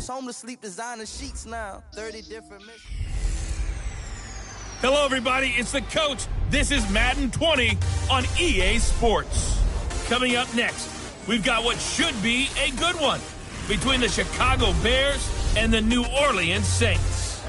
goes home to sleep designer sheets now. 30 different missions. Hello, everybody. It's the coach. This is Madden 20 on EA Sports. Coming up next, we've got what should be a good one between the Chicago Bears and the New Orleans Saints.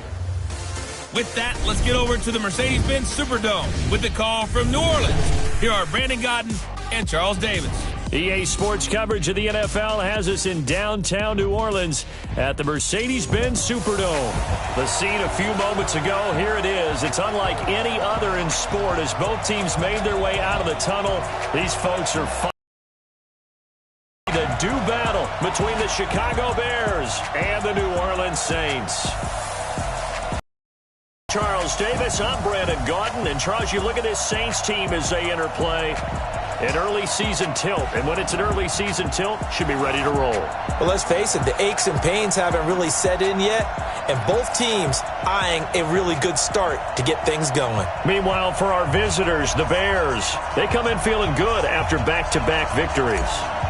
With that, let's get over to the Mercedes-Benz Superdome with the call from New Orleans. Here are Brandon Godden and Charles Davis. EA Sports coverage of the NFL has us in downtown New Orleans at the Mercedes-Benz Superdome. The scene a few moments ago, here it is. It's unlike any other in sport as both teams made their way out of the tunnel. These folks are fighting the do battle between the Chicago Bears and the New Orleans Saints. Charles Davis, I'm Brandon Gaudin. And Charles, you look at this Saints team as they interplay. An early season tilt, and when it's an early season tilt, should be ready to roll. Well, let's face it, the aches and pains haven't really set in yet, and both teams eyeing a really good start to get things going. Meanwhile, for our visitors, the Bears, they come in feeling good after back-to-back victories.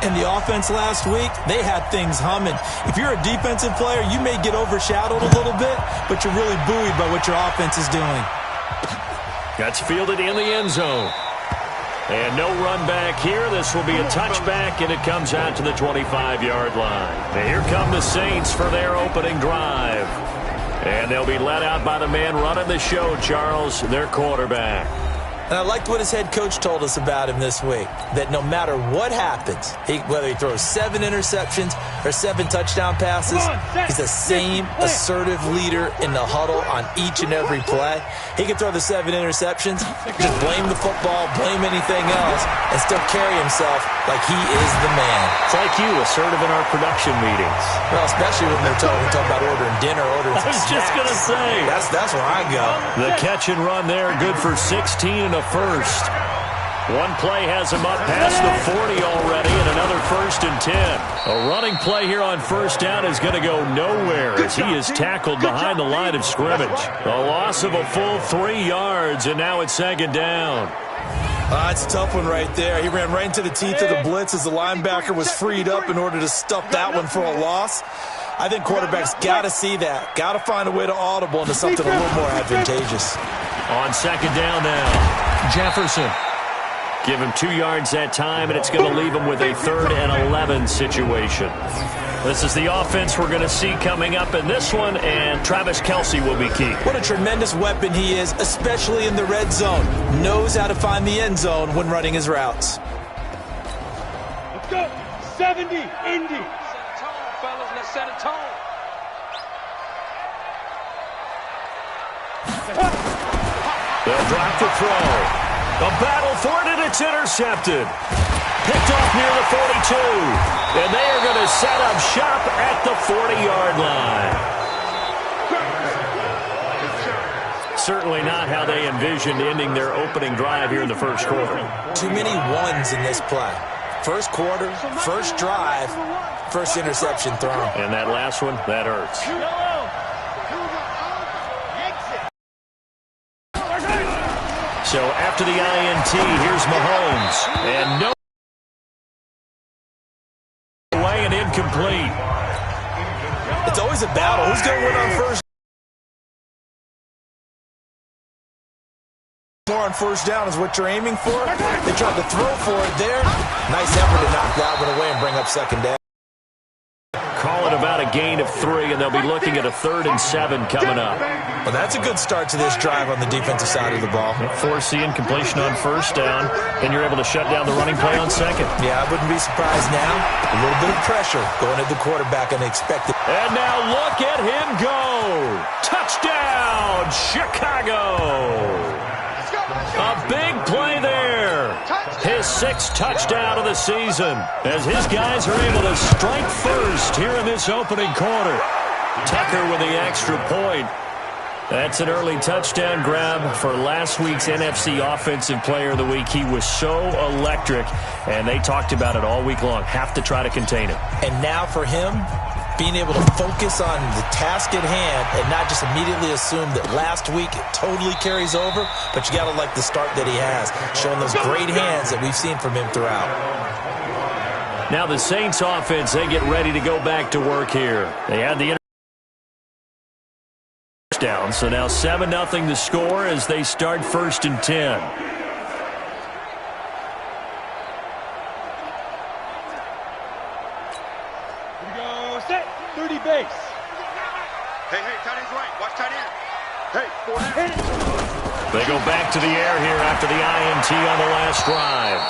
In the offense last week, they had things humming. If you're a defensive player, you may get overshadowed a little bit, but you're really buoyed by what your offense is doing. That's fielded in the end zone. And no run back here. This will be a touchback, and it comes out to the 25-yard line. And here come the Saints for their opening drive. And they'll be led out by the man running the show, Charles, their quarterback. And I liked what his head coach told us about him this week, that no matter what happens, whether he throws 7 interceptions or 7 touchdown passes, he's the same assertive leader in the huddle on each and every play. He can throw the 7 interceptions, just blame the football, blame anything else, and still carry himself like he is the man. It's like you, assertive in our production meetings. Well, especially when we're talking about ordering dinner, ordering some snacks. I was just going to say. That's where I go. The catch and run there, good for 16 and a first. One play has him up past the 40 already, and another 1st and 10. A running play here on first down is going to go nowhere as he is tackled behind the line of scrimmage. A loss of a full 3 yards, and now it's 2nd down. It's a tough one right there. He ran right into the teeth of the blitz as the linebacker was freed up in order to stuff that one for a loss. I think quarterbacks got to see that. Got to find a way to audible into something a little more advantageous. On 2nd down now, Jefferson. Give him 2 yards that time, and it's going to leave him with a 3rd and 11 situation. This is the offense we're going to see coming up in this one, and Travis Kelce will be key. What a tremendous weapon he is, especially in the red zone. Knows how to find the end zone when running his routes. Let's go. 70, Indy. Set a tone, fellas. Let's set a tone. They'll drop the throw. A battle for it, and it's intercepted. Picked off near the 42. And they are going to set up shop at the 40-yard line. Certainly not how they envisioned ending their opening drive here in the first quarter. Too many ones in this play. First quarter, first drive, first interception thrown. And that last one, that hurts. So after the INT, here's Mahomes. And no way and incomplete. It's always a battle. Who's going to win on first? More on first down is what you're aiming for. They tried to throw for it there. Nice effort to knock that one away and bring up 2nd down. Call it about a gain of 3, and they'll be looking at a 3rd and 7 coming up. Well, that's a good start to this drive on the defensive side of the ball. Force the incompletion on first down, and you're able to shut down the running play on 2nd. Yeah, I wouldn't be surprised now. A little bit of pressure going at the quarterback unexpected. And now look at him go. Touchdown, Chicago. A big play there. His 6th touchdown of the season as his guys are able to strike first here in this opening quarter. Tucker with the extra point. That's an early touchdown grab for last week's NFC Offensive Player of the Week. He was so electric, and they talked about it all week long. Have to try to contain it. And now for him, being able to focus on the task at hand and not just immediately assume that last week it totally carries over, but you got to like the start that he has, showing those great hands that we've seen from him throughout. Now the Saints offense, they get ready to go back to work here. They had the touchdown, so now 7-0 the score as they start 1st and 10. Here we go, set, 30 base. Hey, tight end's right. Watch tight end. Hey, 4 down. They go back to the air here after the INT on the last drive.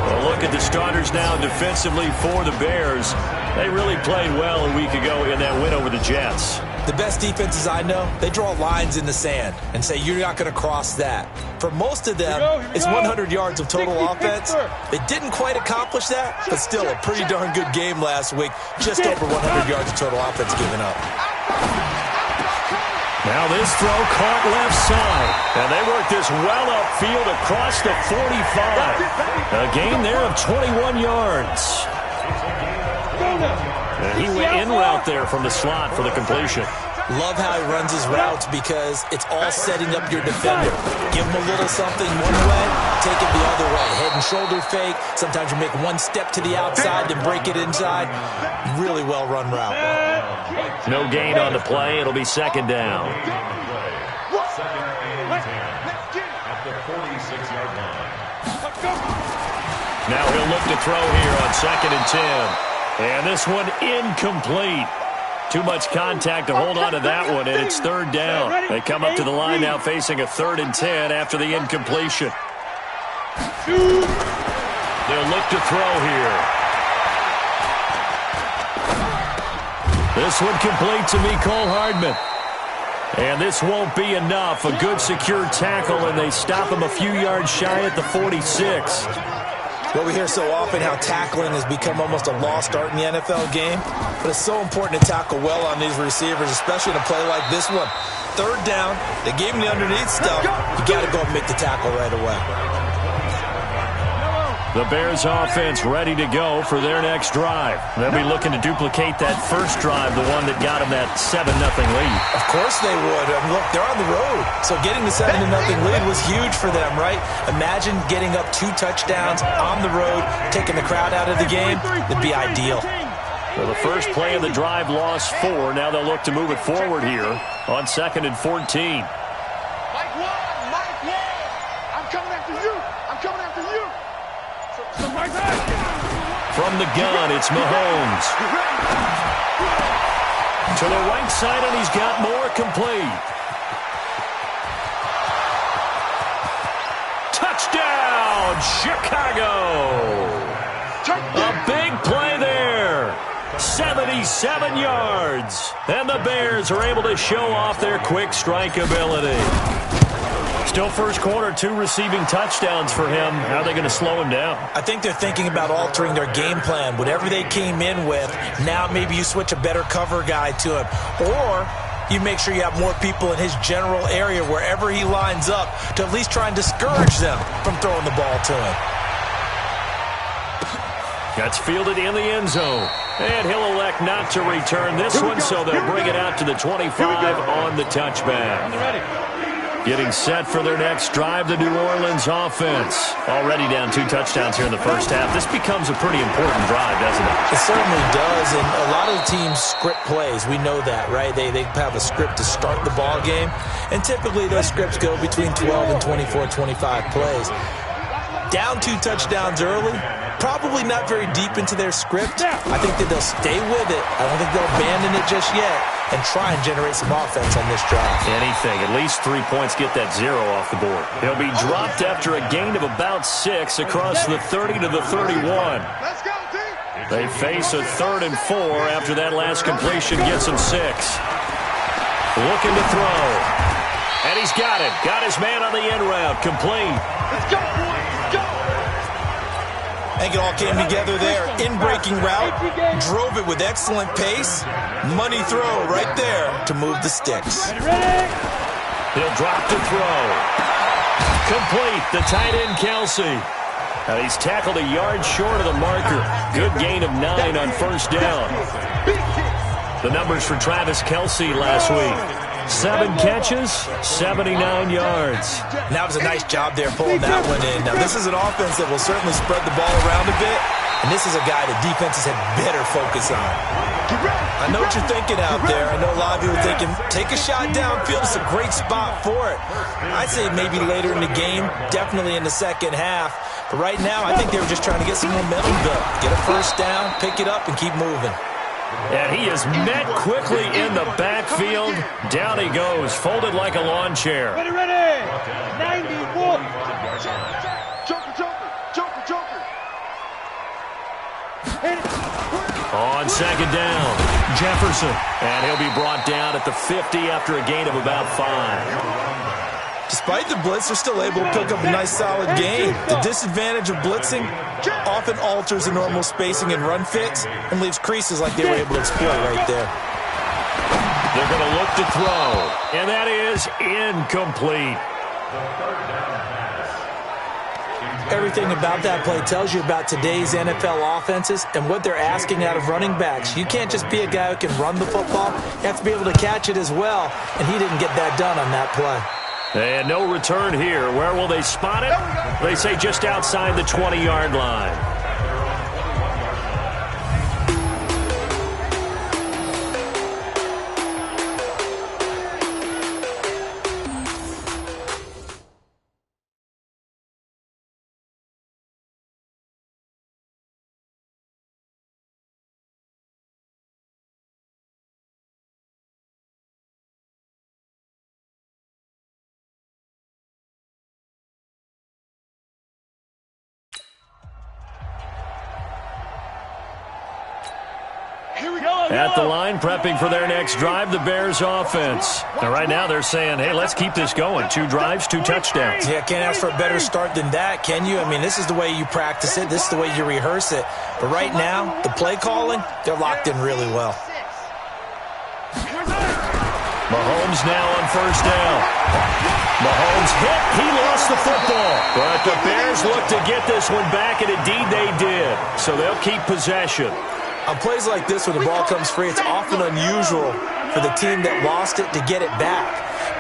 Well, look at the starters now defensively for the Bears. They really played well a week ago in that win over the Jets. The best defenses I know, they draw lines in the sand and say you're not going to cross that. For most of them, it's 100 yards of total offense. They didn't quite accomplish that, but still a pretty darn good game last week. Just over 100 yards of total offense given up. Now this throw caught left side. And they work this well upfield across the 45. A gain there of 21 yards. And he went in route there from the slot for the completion. Love how he runs his routes because it's all setting up your defender. Give him a little something one way, take it the other way. Head and shoulder fake. Sometimes you make one step to the outside, then break it inside. Really well run route. No gain on the play. It'll be 2nd down. Now he'll look to throw here on 2nd and 10. And this one incomplete. Too much contact to hold on to that one, and it's 3rd down. They come up to the line now facing a 3rd and 10 after the incompletion. They'll look to throw here. This one complete to Mecole Hardman. And this won't be enough. A good secure tackle, and they stop him a few yards shy at the 46. Well, we hear so often how tackling has become almost a lost art in the NFL game, but it's so important to tackle well on these receivers, especially in a play like this one. 3rd down, they gave him the underneath stuff. You got to go and make the tackle right away. The Bears offense ready to go for their next drive. They'll be looking to duplicate that first drive, the one that got them that 7-0 lead. Of course they would. I mean, look, they're on the road. So getting the 7-0 lead was huge for them, right? Imagine getting up 2 touchdowns on the road, taking the crowd out of the game. It'd be ideal. Well, the first play of the drive lost 4. Now they'll look to move it forward here on 2nd and 14. Mike Wall, I'm coming after you. I'm coming after you. From the gun, it's Mahomes. To the right side, and he's got more complete. Touchdown, Chicago! A big play there. 77 yards. And the Bears are able to show off their quick strike ability. Still first quarter, 2 receiving touchdowns for him. How are they going to slow him down? I think they're thinking about altering their game plan. Whatever they came in with, now maybe you switch a better cover guy to him. Or you make sure you have more people in his general area wherever he lines up to at least try and discourage them from throwing the ball to him. Gets fielded in the end zone. And he'll elect not to return this one, so they'll bring it out to the 25 on the touchback. Getting set for their next drive, the New Orleans offense. Already down 2 touchdowns here in the first half. This becomes a pretty important drive, doesn't it? It certainly does, and a lot of the teams script plays. We know that, right? They have a script to start the ball game, and typically those scripts go between 12 and 24, 25 plays. Down 2 touchdowns early, probably not very deep into their script. I think that they'll stay with it. I don't think they'll abandon it just yet and try and generate some offense on this drive. Anything. At least 3 points, get that 0 off the board. He'll be dropped after a gain of about 6 across the 30 to the 31. They face a 3rd and 4 after that last completion gets them 6. Looking to throw. And he's got it. Got his man on the end route. Complete. Let's go, boys. Let's go. I think it all came together there. In-breaking route, drove it with excellent pace. Money throw right there to move the sticks. He'll drop to throw. Complete, the tight end Kelsey. Now he's tackled a yard short of the marker. Good gain of 9 on 1st down. The numbers for Travis Kelsey last week. 7 catches, 79 yards. And that was a nice job there pulling that one in. Now, this is an offense that will certainly spread the ball around a bit, and this is a guy that defenses had better focus on. I know what you're thinking out there. I know a lot of you are thinking, take a shot downfield. It's a great spot for it. I'd say maybe later in the game, definitely in the second half. But right now, I think they were just trying to get some momentum built. Get a first down, pick it up, and keep moving. And he is met quickly in the backfield. Down he goes, folded like a lawn chair. Ready, 91. Joker. On second down, Jefferson. And he'll be brought down at the 50 after a gain of about 5. Despite the blitz, they're still able to pick up a nice, solid gain. The disadvantage of blitzing often alters the normal spacing and run fits and leaves creases like they were able to exploit right there. They're going to look to throw, and that is incomplete. Everything about that play tells you about today's NFL offenses and what they're asking out of running backs. You can't just be a guy who can run the football. You have to be able to catch it as well, and he didn't get that done on that play. And no return here. Where will they spot it? They say just outside the 20-yard line. At the line, prepping for their next drive, the Bears offense. And right now they're saying, hey, let's keep this going. 2 drives, 2 touchdowns. Yeah, can't ask for a better start than that, can you? I mean, this is the way you practice it. This is the way you rehearse it. But right now, the play calling, they're locked in really well. Mahomes now on first down. Mahomes hit. He lost the football. But the Bears look to get this one back, and indeed they did. So they'll keep possession. On plays like this, when the ball comes free, it's often unusual for the team that lost it to get it back.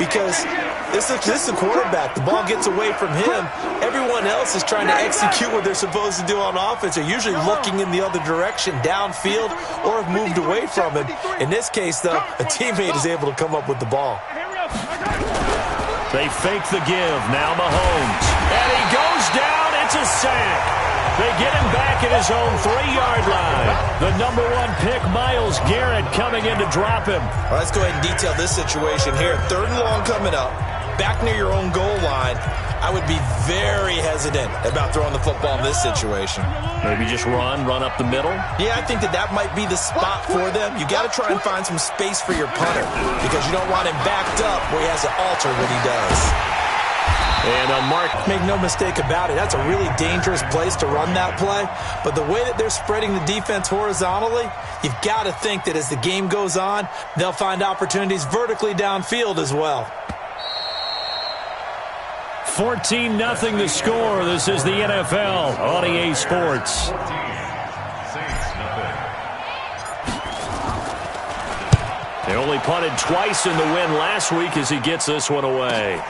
Because this is the quarterback. The ball gets away from him. Everyone else is trying to execute what they're supposed to do on offense. They're usually looking in the other direction, downfield, or have moved away from him. In this case, though, a teammate is able to come up with the ball. They fake the give. Now Mahomes. And he goes down. It's a sack. They get him back at his own 3-yard line. The number 1 pick, Myles Garrett, coming in to drop him. Well, let's go ahead and detail this situation here. 3rd and long coming up, back near your own goal line. I would be very hesitant about throwing the football in this situation. Maybe just run up the middle? Yeah, I think that might be the spot for them. You got to try and find some space for your punter because you don't want him backed up where he has to alter what he does. And Mark, make no mistake about it, that's a really dangerous place to run that play. But the way that they're spreading the defense horizontally, you've got to think that as the game goes on, they'll find opportunities vertically downfield as well. 14-0 the score. This is the NFL on EA Sports. They only punted twice in the win last week as he gets this one away.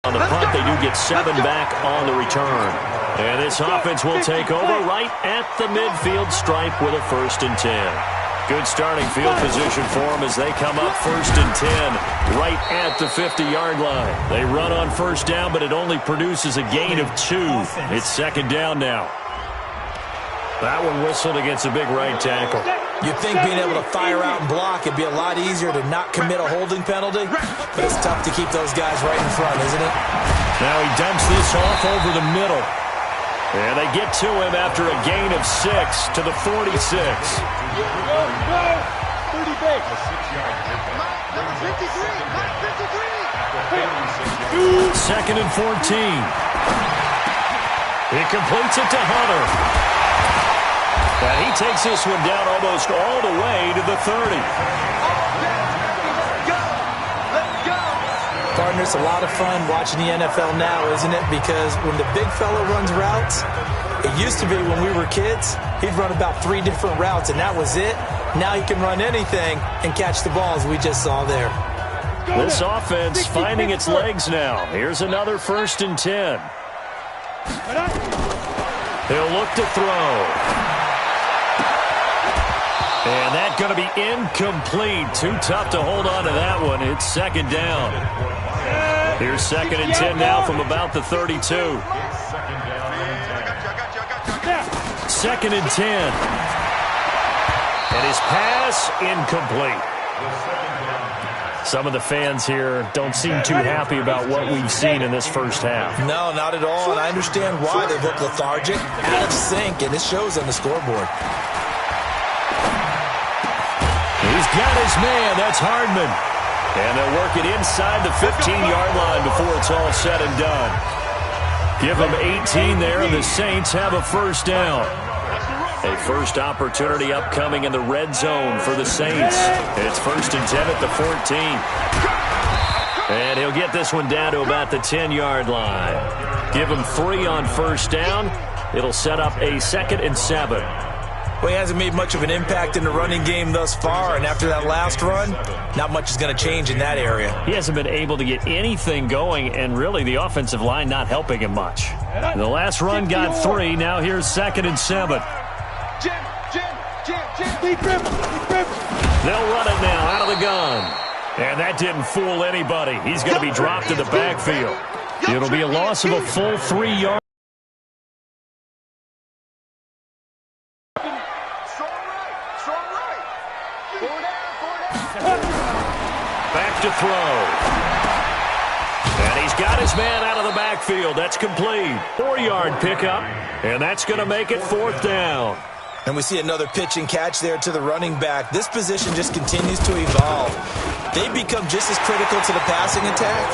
On the punt, they do get 7 back on the return. And this offense will take over right at the midfield stripe with a 1st and 10. Good starting field position for them as they come up 1st and 10 right at the 50-yard line. They run on first down, but it only produces a gain of 2. It's 2nd down now. That one whistled against a big right tackle. You'd think being able to fire out and block it'd be a lot easier to not commit a holding penalty, but it's tough to keep those guys right in front, isn't it? Now he dumps this off over the middle. And they get to him after a gain of 6 to the 46. 30 base. Number 53. 2nd and 14. He completes it to Hunter. And he takes this one down almost all the way to the 30. Partner, it's a lot of fun watching the NFL now, isn't it? Because when the big fella runs routes, it used to be when we were kids, he'd run about 3 different routes, and that was it. Now he can run anything and catch the balls we just saw there. This offense finding its legs now. Here's another 1st and 10. He'll look to throw. And that's going to be incomplete. Too tough to hold on to that one. It's 2nd down. Here's 2nd and 10 now from about the 32. 2nd and 10. And his pass incomplete. Some of the fans here don't seem too happy about what we've seen in this first half. No, not at all, and I understand why. They look lethargic, out of sync, and it shows on the scoreboard. He's got his man. That's Hardman. And they'll work it inside the 15-yard line before it's all said and done. Give them 18 there, and the Saints have a 1st down. A first opportunity upcoming in the red zone for the Saints. It's 1st and 10 at the 14. And he'll get this one down to about the 10-yard line. Give him 3 on 1st down. It'll set up a 2nd and 7. Well, he hasn't made much of an impact in the running game thus far, and after that last run, not much is going to change in that area. He hasn't been able to get anything going, and really the offensive line not helping him much. The last run got 3. Now here's 2nd and 7. They'll run it now out of the gun. And that didn't fool anybody. He's going to be dropped in the backfield. It'll be a loss of a full 3 yards. Back to throw. And he's got his man out of the backfield. That's complete. 4-yard pickup. And that's going to make it 4th down. And we see another pitch and catch there to the running back. This position just continues to evolve. They become just as critical to the passing attack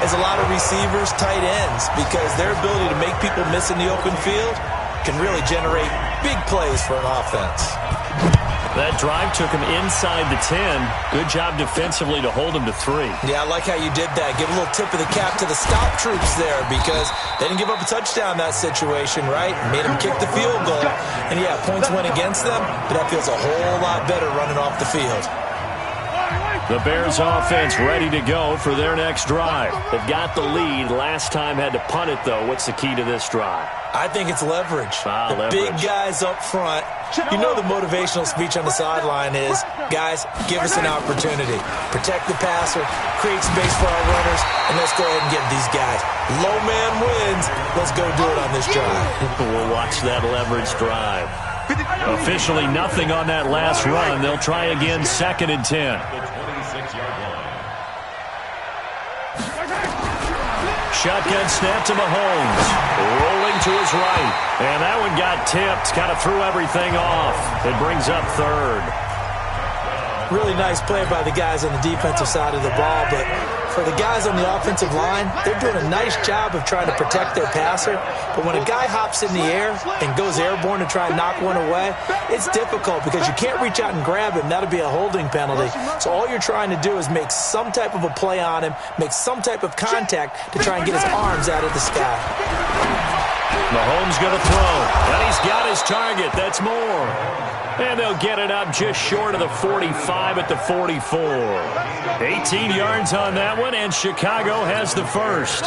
as a lot of receivers, tight ends, because their ability to make people miss in the open field can really generate big plays for an offense. That drive took him inside the 10. Good job defensively to hold him to 3. Yeah, I like how you did that. Give a little tip of the cap to the stop troops there because they didn't give up a touchdown in that situation, right? Made them kick the field goal. And, yeah, points went against them, but that feels a whole lot better running off the field. The Bears offense ready to go for their next drive. They've got the lead. Last time had to punt it, though. What's the key to this drive? I think it's leverage. Leverage. Big guys up front. You know the motivational speech on the sideline is, guys, give us an opportunity. Protect the passer, create space for our runners, and let's go ahead and get these guys. Low man wins. Let's go do it on this drive. We'll watch that leverage drive. Officially nothing on that last run. They'll try again, 2nd and 10. Shotgun snap to Mahomes. Rolling to his right. And that one got tipped. Kind of threw everything off. It brings up 3rd. Really nice play by the guys on the defensive side of the ball, but for the guys on the offensive line, they're doing a nice job of trying to protect their passer. But when a guy hops in the air and goes airborne to try and knock one away, it's difficult because you can't reach out and grab him. That'll be a holding penalty. So all you're trying to do is make some type of a play on him, make some type of contact to try and get his arms out of the sky. Mahomes going to throw. And he's got his target. That's more. And they'll get it up just short of the 45 at the 44. 18 yards on that one, and Chicago has the first.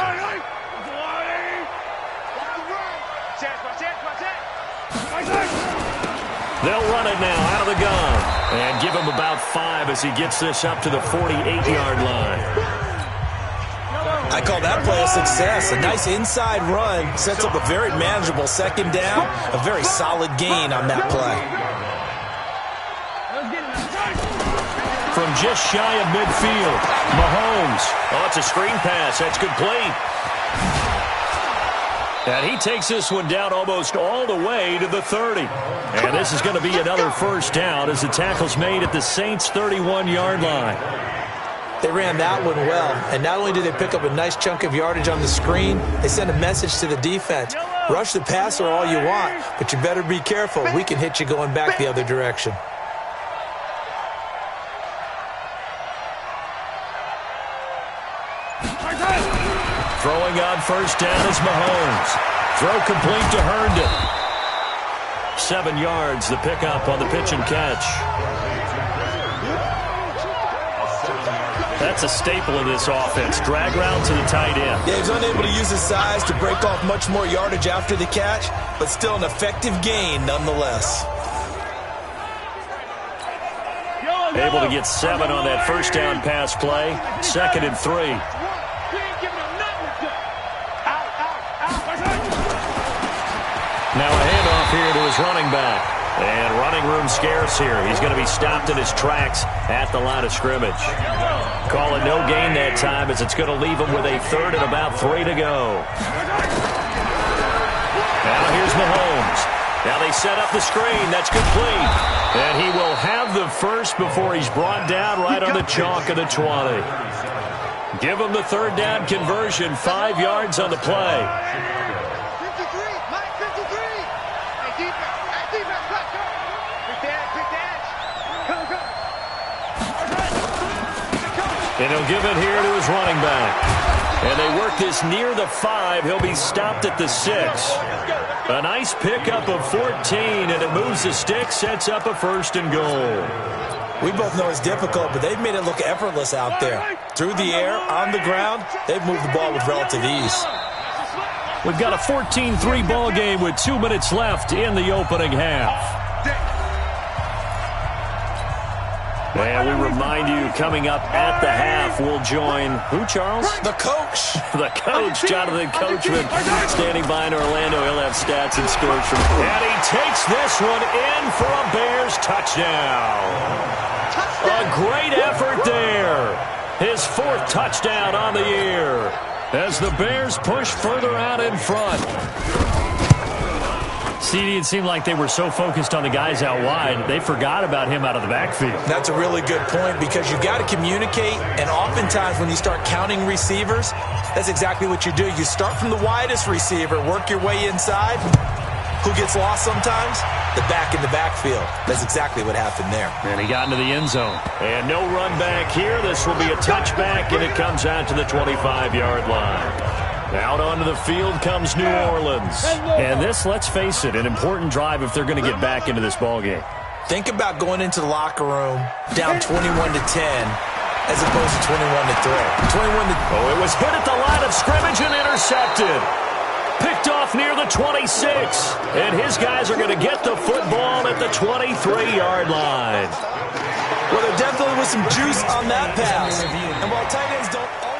They'll run it now out of the gun. And give him about 5 as he gets this up to the 48-yard line. I call that play a success. A nice inside run sets up a very manageable 2nd down, a very solid gain on that play. From just shy of midfield, Mahomes. Oh, it's a screen pass. That's complete. And he takes this one down almost all the way to the 30. And this is going to be another 1st down as the tackle's made at the Saints' 31-yard line. They ran that one well, and not only did they pick up a nice chunk of yardage on the screen, they sent a message to the defense. Rush the passer all you want, but you better be careful. We can hit you going back the other direction. Throwing on first down is Mahomes. Throw complete to Herndon. 7 yards, the pickup on the pitch and catch. That's a staple of this offense. Drag route to the tight end. Yeah, he's unable to use his size to break off much more yardage after the catch, but still an effective gain nonetheless. Able to get 7 on that first down pass play. 2nd and 3. Now a handoff here to his running back. And running room scarce here. He's going to be stopped in his tracks at the line of scrimmage. Call it no gain that time as it's going to leave him with a 3rd and about 3 to go. Now here's Mahomes. Now they set up the screen. That's complete. And he will have the first before he's brought down right on the chalk of the 20. Give him the 3rd down conversion. 5 yards on the play. 53, Mike, 53. Hey, defense, let's go. Quick dash. Go. And he'll give it here to his running back. And they work this near the 5. He'll be stopped at the 6. A nice pickup of 14, and it moves the stick, sets up a 1st and goal. We both know it's difficult, but they've made it look effortless out there. Through the air, on the ground, they've moved the ball with relative ease. We've got a 14-3 ball game with 2 minutes left in the opening half. And we remind you, coming up at the half, we'll join who, Charles? The coach. The coach, Jonathan Coachman, standing by in Orlando. He'll have stats and scores from. And he takes this one in for a Bears touchdown. A great effort there. His 4th touchdown on the year as the Bears push further out in front. CD, it seemed like they were so focused on the guys out wide, they forgot about him out of the backfield. That's a really good point because you've got to communicate, and oftentimes when you start counting receivers, that's exactly what you do. You start from the widest receiver, work your way inside. Who gets lost sometimes? The back in the backfield. That's exactly what happened there. And he got into the end zone. And no run back here. This will be a touchback, and it comes out to the 25-yard line. Out onto the field comes New Orleans. And this, let's face it, an important drive if they're going to get back into this ballgame. Think about going into the locker room down 21-10 as opposed to 21-3. Oh, it was hit at the line of scrimmage and intercepted. Picked off near the 26. And his guys are going to get the football at the 23-yard line. Well, there definitely was some juice on that pass. And while tight ends don't always...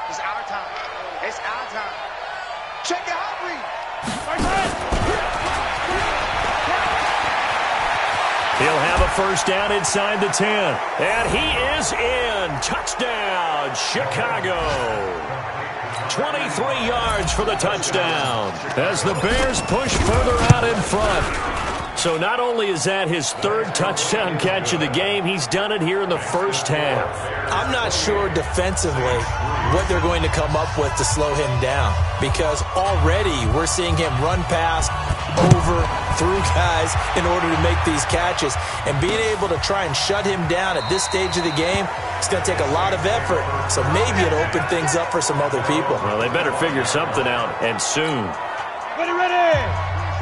It's our time. It's our time. Check it out, Reed. He'll have a first down inside the 10. And he is in. Touchdown, Chicago. 23 yards for the touchdown as the Bears push further out in front. So not only is that his 3rd touchdown catch of the game, he's done it here in the first half. I'm not sure defensively what they're going to come up with to slow him down because already we're seeing him run past, over, through guys in order to make these catches. And being able to try and shut him down at this stage of the game, it's going to take a lot of effort. So maybe it'll open things up for some other people. Well, they better figure something out, and soon. Ready.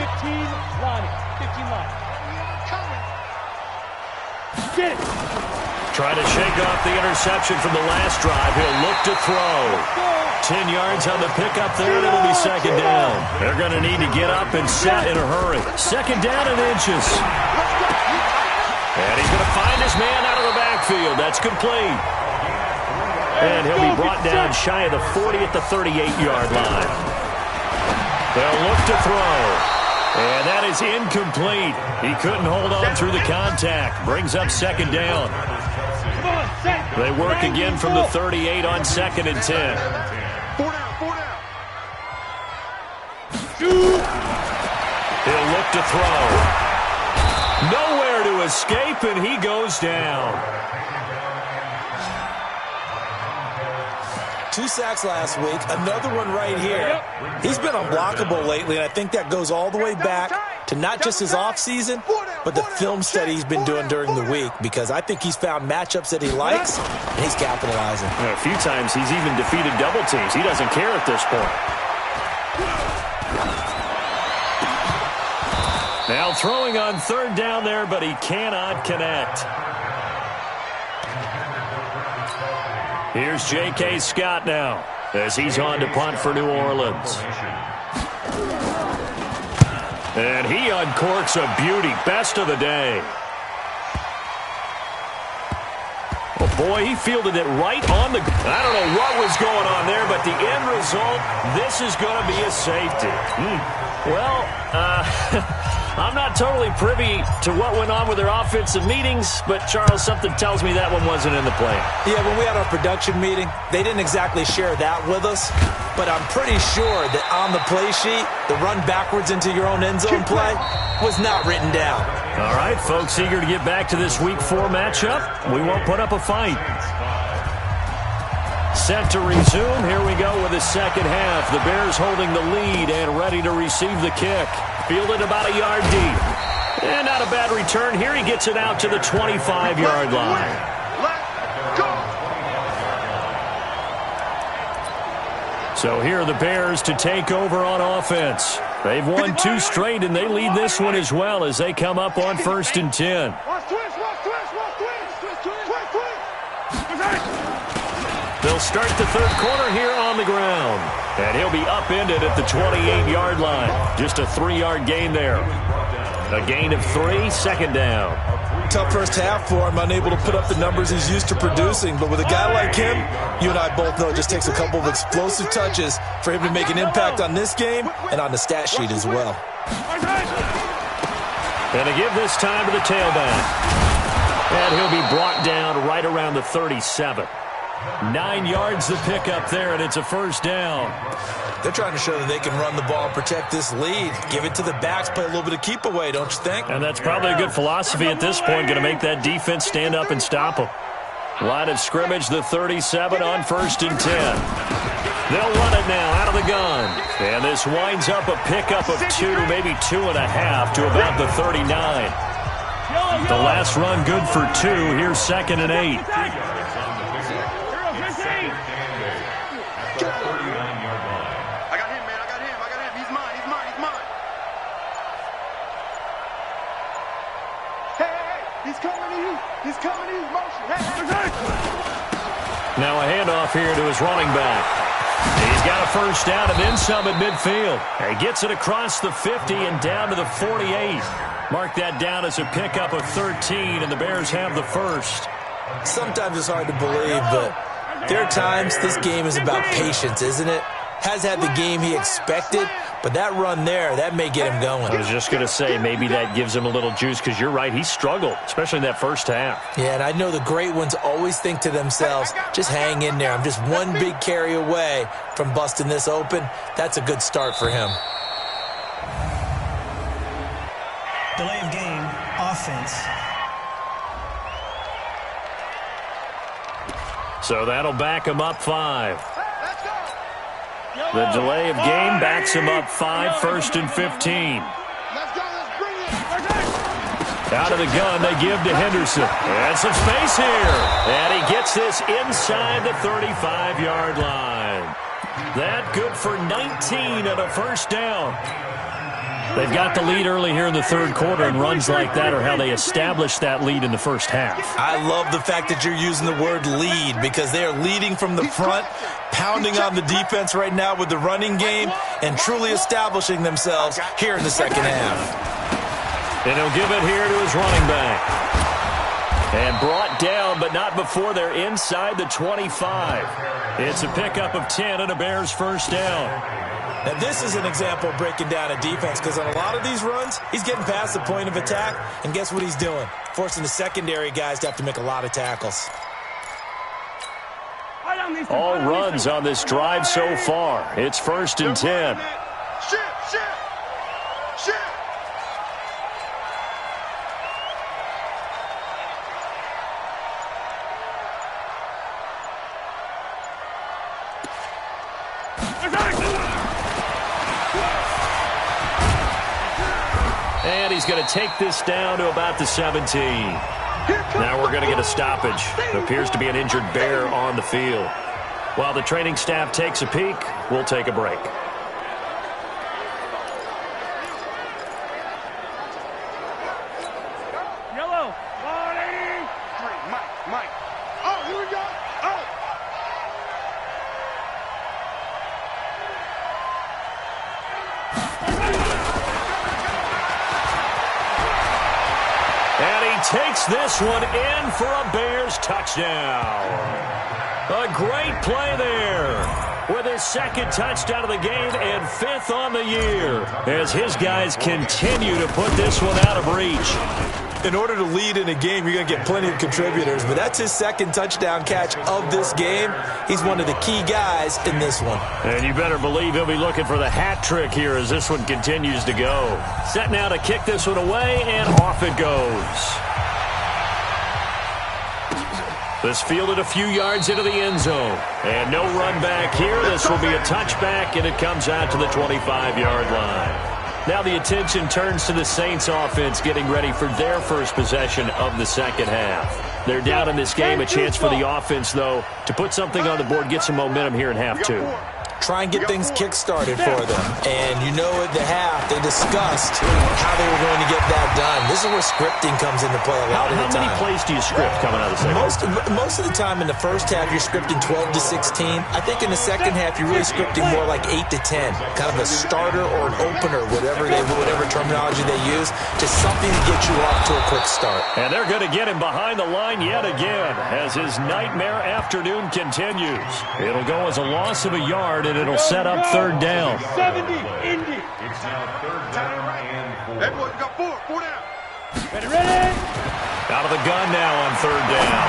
15 line. 15 line. Get it. Trying to shake off the interception from the last drive. He'll look to throw. 10 yards on the pickup there, and it'll be 2nd down. They're going to need to get up and set in a hurry. 2nd down and inches. And he's going to find his man out of the backfield. That's complete. And he'll be brought down shy of the 40 at the 38-yard line. They'll look to throw. And that is incomplete. He couldn't hold on through the contact. Brings up 2nd down. They work again from the 38 on 2nd and 10. 4 down. He'll look to throw. Nowhere to escape, and he goes down. 2 sacks last week, another one right here. He's been unblockable lately, and I think that goes all the way back to not just his offseason, but the film study he's been doing during the week, because I think he's found matchups that he likes, and he's capitalizing. A few times he's even defeated double teams. He doesn't care at this point. Now throwing on third down there, but he cannot connect. Here's J.K. Scott now as he's on to punt for New Orleans. And he uncorks a beauty. Best of the day. Oh, boy, he fielded it right on the... I don't know what was going on there, but the end result, this is going to be a safety. Well, I'm not totally privy to what went on with their offensive meetings, but, Charles, something tells me that one wasn't in the plan. Yeah, when we had our production meeting, they didn't exactly share that with us, but I'm pretty sure that on the play sheet, the run backwards into your own end zone play was not written down. All right, folks, eager to get back to this Week 4 matchup. We won't put up a fight. Set to resume. Here we go with the second half. The Bears holding the lead and ready to receive the kick. Fielded about a yard deep. And not a bad return here. He gets it out to the 25-yard line. Let's go. So here are the Bears to take over on offense. They've won 2 straight, and they lead this one as well as they come up on 1st and 10. They'll start the third quarter here on the ground. And he'll be upended at the 28-yard line. Just a 3-yard gain there. A gain of 3, second down. Tough first half for him, unable to put up the numbers he's used to producing. But with a guy like him, you and I both know it just takes a couple of explosive touches for him to make an impact on this game and on the stat sheet as well. And to give this time to the tailback. And he'll be brought down right around the 37. 9 yards the pickup there, and it's a first down. They're trying to show that they can run the ball and protect this lead. Give it to the backs, play a little bit of keep away, don't you think? And that's probably a good philosophy at this point, going to make that defense stand up and stop them. Line of scrimmage, the 37 on 1st and 10. They'll run it now out of the gun. And this winds up a pickup of 2, maybe 2.5 to about the 39. The last run good for 2. Here's 2nd and 8. Now a handoff here to his running back. He's got a first down and then some at midfield. He gets it across the 50 and down to the 48. Mark that down as a pickup of 13, and the Bears have the first. Sometimes it's hard to believe, but there are times this game is about patience, isn't it? Has had the game he expected, but that run there, that may get him going. I was just going to say, maybe that gives him a little juice, because you're right, he struggled, especially in that first half. Yeah, and I know the great ones always think to themselves, just hang in there. I'm just one big carry away from busting this open. That's a good start for him. Delay of game, offense. So that'll back him up 5. The delay of game backs him up 5, 1st and 15. Out of the gun, they give to Henderson. And some space here. And he gets this inside the 35-yard line. That good for 19 and a first down. They've got the lead early here in the third quarter, and runs like that are how they establish that lead in the first half. I love the fact that you're using the word lead, because they are leading from the front, pounding on the defense right now with the running game, and truly establishing themselves here in the second half. And he'll give it here to his running back. And brought down, but not before they're inside the 25. It's a pickup of 10 and a Bears first down. Now, this is an example of breaking down a defense, because on a lot of these runs, he's getting past the point of attack, and guess what he's doing? Forcing the secondary guys to have to make a lot of tackles. All runs on this drive so far. It's 1st and 10. And he's going to take this down to about the 17. Now we're going to get a stoppage. It appears to be an injured Bear on the field. While the training staff takes a peek, we'll take a break. Yellow. 180. Mike. Oh, here we go. Oh. And he takes this one in for a Bears touchdown. A great play there with his second touchdown of the game and 5th on the year as his guys continue to put this one out of reach. In order to lead in a game, you're going to get plenty of contributors, but that's his second touchdown catch of this game. He's one of the key guys in this one. And you better believe he'll be looking for the hat trick here as this one continues to go. Set now to kick this one away, and off it goes. This fielded a few yards into the end zone. And no run back here. This will be a touchback, and it comes out to the 25-yard line. Now the attention turns to the Saints offense getting ready for their first possession of the second half. They're down in this game. A chance for the offense, though, to put something on the board, get some momentum here in half 2. Try and get things kick-started for them. And you know at the half, they discussed how they were going to get that done. This is where scripting comes into play a lot of the time. How many plays do you script coming out of the second half? Most of the time in the first half, you're scripting 12 to 16. I think in the second half, you're really scripting more like 8 to 10. Kind of a starter or an opener, whatever terminology they use, just something to get you off to a quick start. And they're going to get him behind the line yet again as his nightmare afternoon continues. It'll go as a loss of a yard, and it'll set up third down. 70, Indy. It's now third down and 4. Hey, boys, we got 4 down. Ready? Out of the gun now on third down.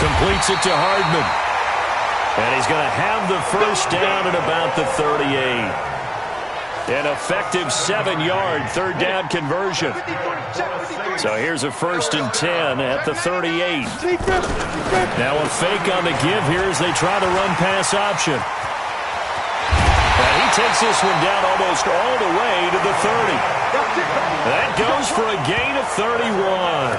Completes it to Hardman. And he's going to have the first down at about the 38. An effective 7-yard third down conversion. So here's a 1st and 10 at the 38. Now a fake on the give here as they try the run-pass option. And he takes this one down almost all the way to the 30. That goes for a gain of 31.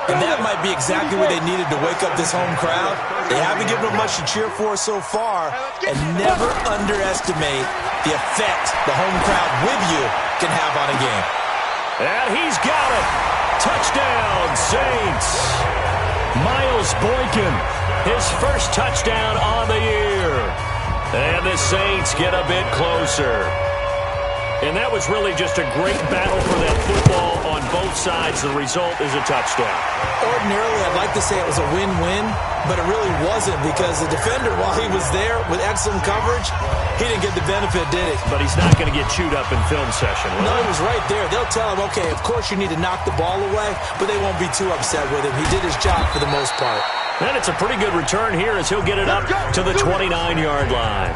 And that might be exactly what they needed to wake up this home crowd. They haven't given them much to cheer for so far. And never underestimate the effect the home crowd with you can have on a game. And he's got it. Touchdown, Saints. Miles Boykin, his first touchdown on the year. And the Saints get a bit closer. And that was really just a great battle for that football on both sides. The result is a touchdown. Ordinarily, I'd like to say it was a win-win, but it really wasn't because the defender, while he was there with excellent coverage, he didn't get the benefit, did he? But he's not going to get chewed up in film session. No, he was right there. They'll tell him, okay, of course you need to knock the ball away, but they won't be too upset with him. He did his job for the most part. And it's a pretty good return here as he'll get it up to the 29-yard line.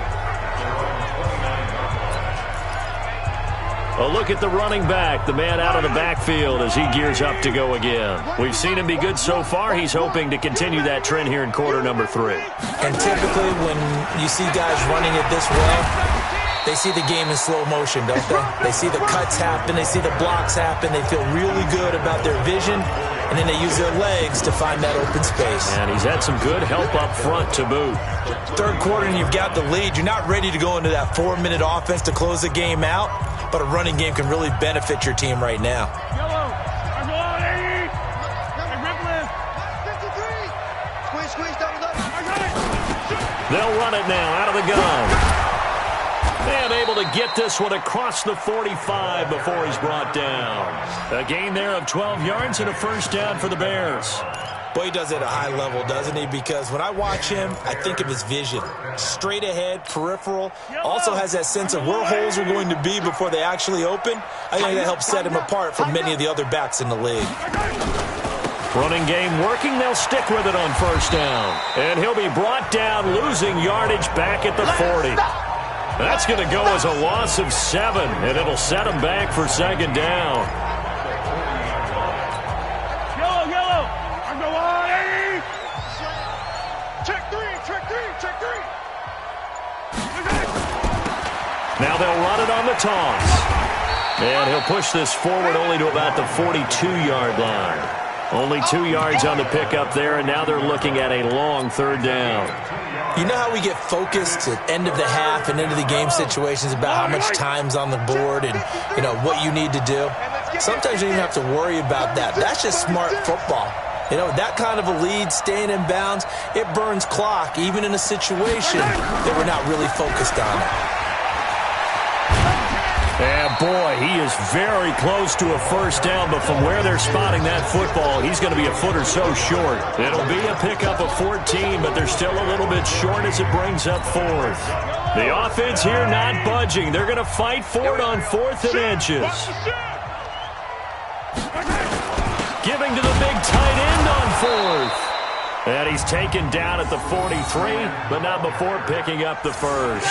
A look at the running back, the man out of the backfield as he gears up to go again. We've seen him be good so far. He's hoping to continue that trend here in quarter number 3. And typically when you see guys running it this way, they see the game in slow motion, don't they? They see the cuts happen. They see the blocks happen. They feel really good about their vision. And then they use their legs to find that open space. And he's had some good help up front to boot. Third quarter and you've got the lead. You're not ready to go into that 4-minute offense to close the game out. But a running game can really benefit your team right now. Yellow. I'm on 80. I'm rippling. 53. Squeeze, double. I got it. They'll run it now out of the gun. And able to get this one across the 45 before he's brought down. A gain there of 12 yards and a first down for the Bears. Boy, he does it at a high level, doesn't he? Because when I watch him, I think of his vision. Straight ahead, peripheral. Also has that sense of where holes are going to be before they actually open. I think that helps set him apart from many of the other backs in the league. Running game working. They'll stick with it on first down. And he'll be brought down, losing yardage back at the 40. That's going to go as a loss of 7, and it'll set him back for second down. Yellow. I'm going 80. Check three. Now they'll run it on the toss. And he'll push this forward only to about the 42-yard line. Only 2 yards on the pickup there, and now they're looking at a long third down. You know how we get focused at end of the half and into the game situations about how much time's on the board and, you know, what you need to do? Sometimes you don't even have to worry about that. That's just smart football. You know, that kind of a lead, staying in bounds, it burns clock, even in a situation that we're not really focused on it. And boy, he is very close to a first down, but from where they're spotting that football, he's going to be a foot or so short. It'll be a pickup of 14, but they're still a little bit short as it brings up fourth. The offense here not budging. They're going to fight for it on 4th and inches. Giving to the big tight end on 4th. And he's taken down at the 43, but not before picking up the first.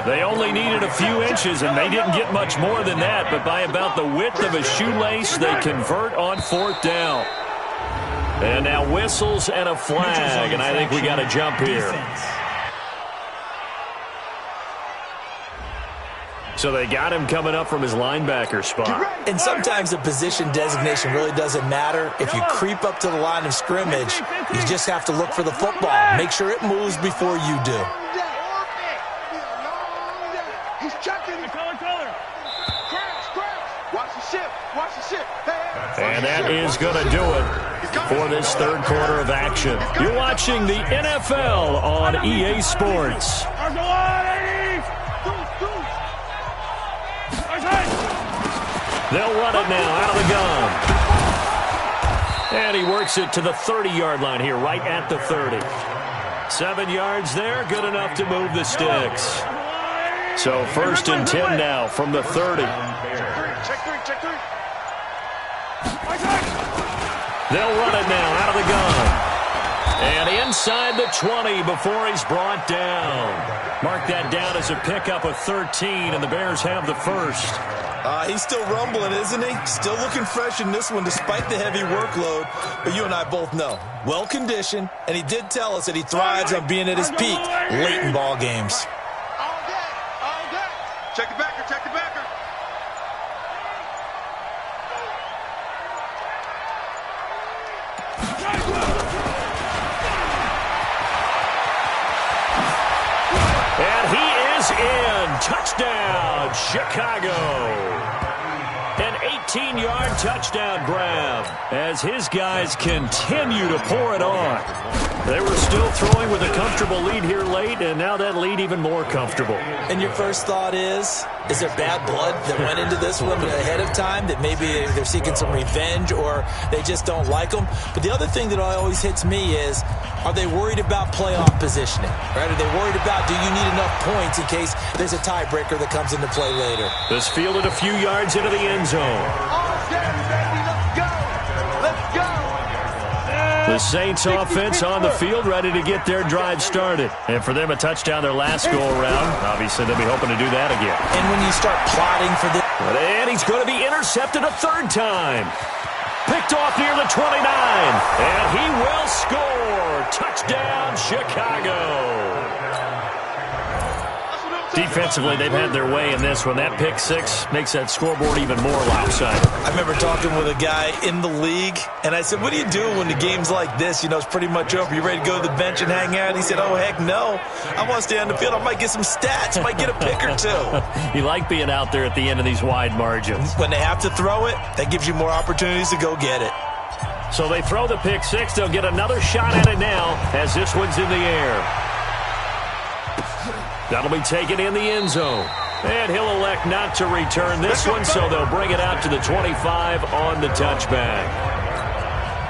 They only needed a few inches, and they didn't get much more than that, but by about the width of a shoelace, they convert on 4th down. And now whistles and a flag, and I think we got to jump here. So they got him coming up from his linebacker spot. And sometimes the position designation really doesn't matter. If you creep up to the line of scrimmage, you just have to look for the football. Make sure it moves before you do. He's checking. Watch the ship. Watch the ship. And that is going to do it for this third quarter of action. You're watching the NFL on EA Sports. They'll run it now out of the gun. And he works it to the 30-yard line here, right at the 30. 7 yards there, good enough to move the sticks. So 1st and 10 now from the 30. Check three. They'll run it now out of the gun. And inside the 20 before he's brought down. Mark that down as a pickup of 13, and the Bears have the first. He's still rumbling, isn't he? Still looking fresh in this one despite the heavy workload. But you and I both know, well-conditioned, and he did tell us that he thrives on being at his peak late in ball games. All day. Check the backer. And he is in. Touchdown, Chicago. An 18-yard touchdown grab as his guys continue to pour it on. They were still throwing with a comfortable lead here late, and now that lead even more comfortable. And your first thought is there bad blood that went into this one ahead of time, that maybe they're seeking some revenge or they just don't like them? But the other thing that always hits me is, are they worried about playoff positioning? Right? Are they worried about, do you need enough points in case there's a tiebreaker that comes into play later? This fielded a few yards into the end zone. Let's go. The Saints offense on the field, ready to get their drive started. And for them, a touchdown their last go-around. Obviously, they'll be hoping to do that again. And when you start plotting for this... And he's going to be intercepted a third time. Picked off near the 29. And he will score. Touchdown, Chicago. Defensively, they've had their way in this one. That pick six makes that scoreboard even more lopsided. I remember talking with a guy in the league, and I said, what do you do when the game's like this? You know, it's pretty much over. You ready to go to the bench and hang out? He said, oh, heck no. I want to stay on the field. I might get some stats. Might get a pick or two. You like being out there at the end of these wide margins. When they have to throw it, that gives you more opportunities to go get it. So they throw the pick six. They'll get another shot at it now as this one's in the air. That'll be taken in the end zone. And he'll elect not to return this one, so they'll bring it out to the 25 on the touchback.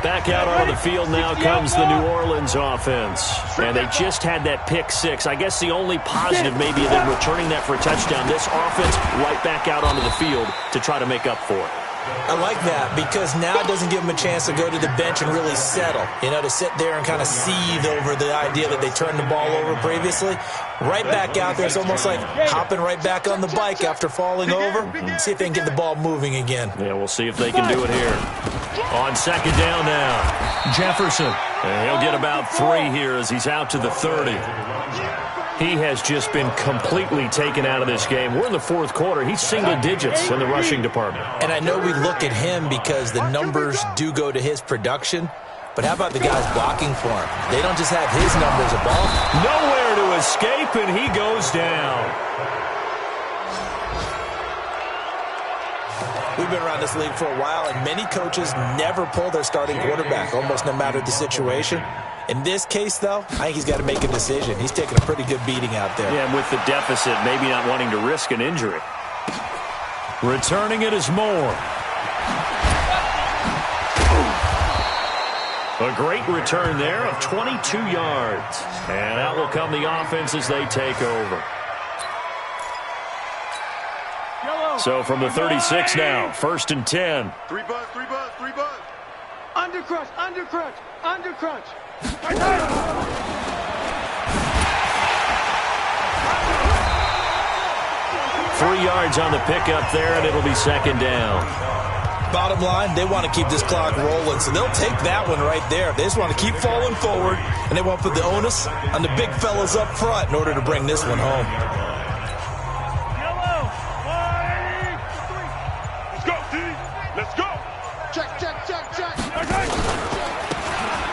Back out onto the field now comes the New Orleans offense. And they just had that pick six. I guess the only positive maybe than returning that for a touchdown. This offense right back out onto the field to try to make up for it. I like that because now it doesn't give them a chance to go to the bench and really settle, you know, to sit there and kind of seethe over the idea that they turned the ball over previously. Right back out there, it's almost like hopping right back on the bike after falling over. See if they can get the ball moving again. Yeah, we'll see if they can do it here. On second down now, Jefferson And he'll get about 3 here as he's out to the 30. He has just been completely taken out of this game. We're in the fourth quarter. He's single digits in the rushing department. And I know we look at him because the numbers do go to his production, but how about the guys blocking for him? They don't just have his numbers above. Nowhere to escape, and he goes down. We've been around this league for a while, and many coaches never pull their starting quarterback, almost no matter the situation. In this case, though, I think he's got to make a decision. He's taking a pretty good beating out there. Yeah, and with the deficit, maybe not wanting to risk an injury. Returning it is Moore. A great return there of 22 yards. And out will come the offense as they take over. So from the 36 now, 1st and 10. 3 buzz, 3 buzz, 3 buzz. Under crunch, under crunch, under crunch. 3 yards on the pickup there, and it'll be 2nd down. Bottom line, they want to keep this clock rolling, so they'll take that one right there. They just want to keep falling forward, and they won't put the onus on the big fellas up front in order to bring this one home. Let's go. Check, check, check, check.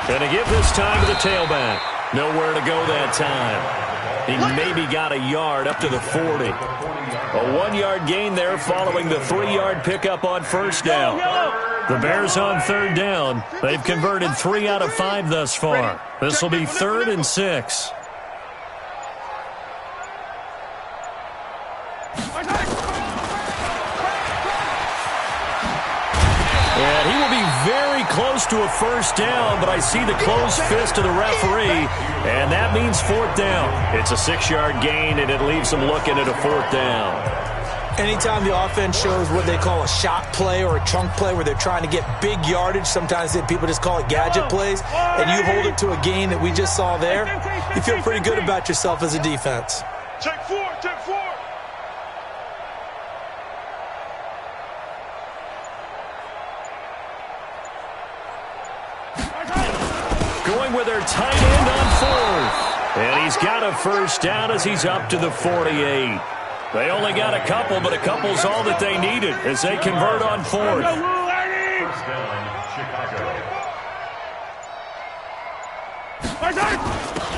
And to give this time to the tailback. Nowhere to go that time. He maybe got a yard up to the 40. A 1-yard gain there following the 3-yard pickup on 1st down. The Bears on 3rd down. They've converted 3 out of 5 thus far. This will be 3rd and 6. And he will be very close to a 1st down, but I see the closed fist of the referee, and that means 4th down. It's a 6-yard gain, and it leaves them looking at a 4th down. Anytime the offense shows what they call a shot play or a chunk play where they're trying to get big yardage, sometimes people just call it gadget plays, and you hold it to a gain that we just saw there, you feel pretty good about yourself as a defense. Check 4, check 4. Going with their tight end on 4th. And he's got a 1st down as he's up to the 48. They only got a couple, but a couple's all that they needed as they convert on 4th.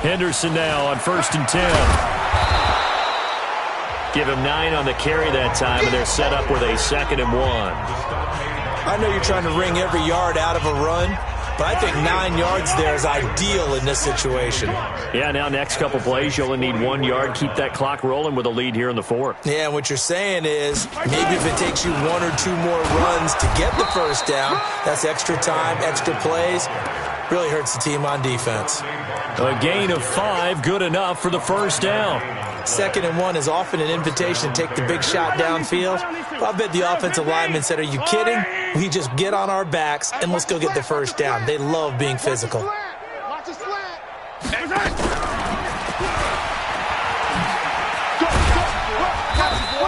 Henderson now on 1st and 10. Give him 9 on the carry that time, and they're set up with a 2nd and 1. I know you're trying to wring every yard out of a run, but I think 9 yards there is ideal in this situation. Yeah, now next couple plays, you only need 1 yard. Keep that clock rolling with a lead here in the 4th. Yeah, and what you're saying is maybe if it takes you 1 or 2 more runs to get the 1st down, that's extra time, extra plays. Really hurts the team on defense. A gain of 5, good enough for the 1st down. 2nd and 1 is often an invitation to take the big shot downfield. I bet the offensive lineman said, are you kidding? We just get on our backs and let's go get the 1st down. They love being physical. Watch the slant.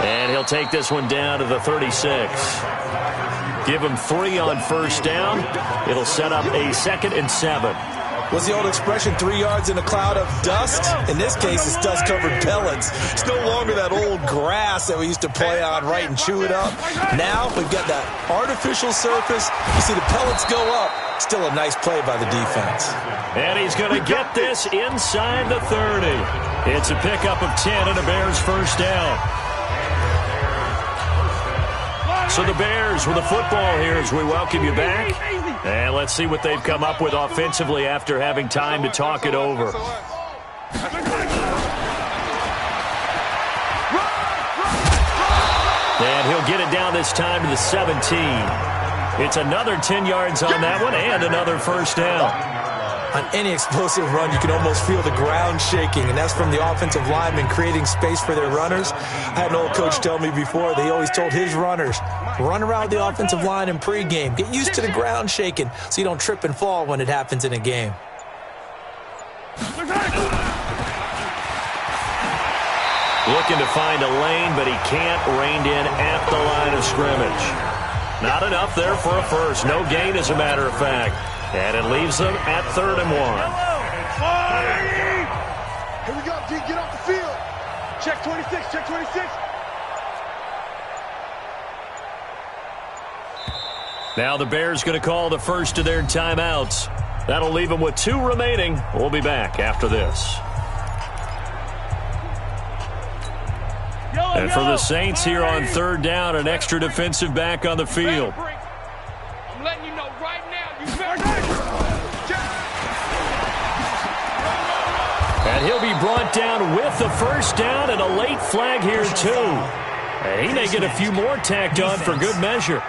And he'll take this one down to the 36. Give him 3 on 1st down. It'll set up a 2nd and 7. What's the old expression, 3 yards in a cloud of dust? In this case, it's dust-covered pellets. It's no longer that old grass that we used to play on, right, and chew it up. Now we've got that artificial surface. You see the pellets go up. Still a nice play by the defense. And he's going to get this inside the 30. It's a pickup of 10 and a Bears 1st down. So the Bears with the football here as we welcome you back. And let's see what they've come up with offensively after having time to talk it over. And he'll get it down this time to the 17. It's another 10 yards on that one and another 1st down. On any explosive run, you can almost feel the ground shaking, and that's from the offensive linemen creating space for their runners. I had an old coach tell me before, they always told his runners, run around the offensive line in pregame. Get used to the ground shaking so you don't trip and fall when it happens in a game. Looking to find a lane, but he can't. Reined in at the line of scrimmage. Not enough there for a first. No gain, as a matter of fact. And it leaves them at 3rd and 1. Here we go, D. Get off the field. Check 26. Check 26. Now the Bears going to call the first of their timeouts. That'll leave them with 2 remaining. We'll be back after this. And for the Saints here on 3rd down, an extra defensive back on the field. I'm letting you know right now. You better. And he'll be brought down with the first down and a late flag here too. And he may get a few more tacked on for good measure.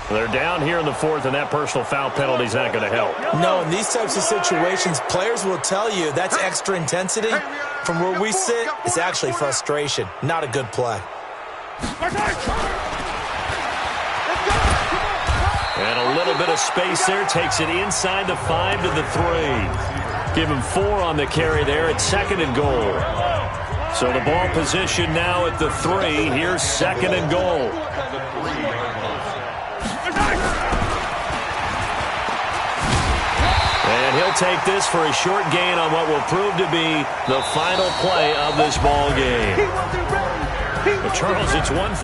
They're down here in the 4th, and that personal foul penalty is not going to help. No, in these types of situations, players will tell you that's extra intensity. From where we sit, it's actually frustration. Not a good play. And a little bit of space there. Takes it inside the 5 to the 3. Give him 4 on the carry there at 2nd and goal. So the ball position now at the 3. Here's 2nd and goal. And he'll take this for a short gain on what will prove to be the final play of this ball game. Well, Charles, it's 1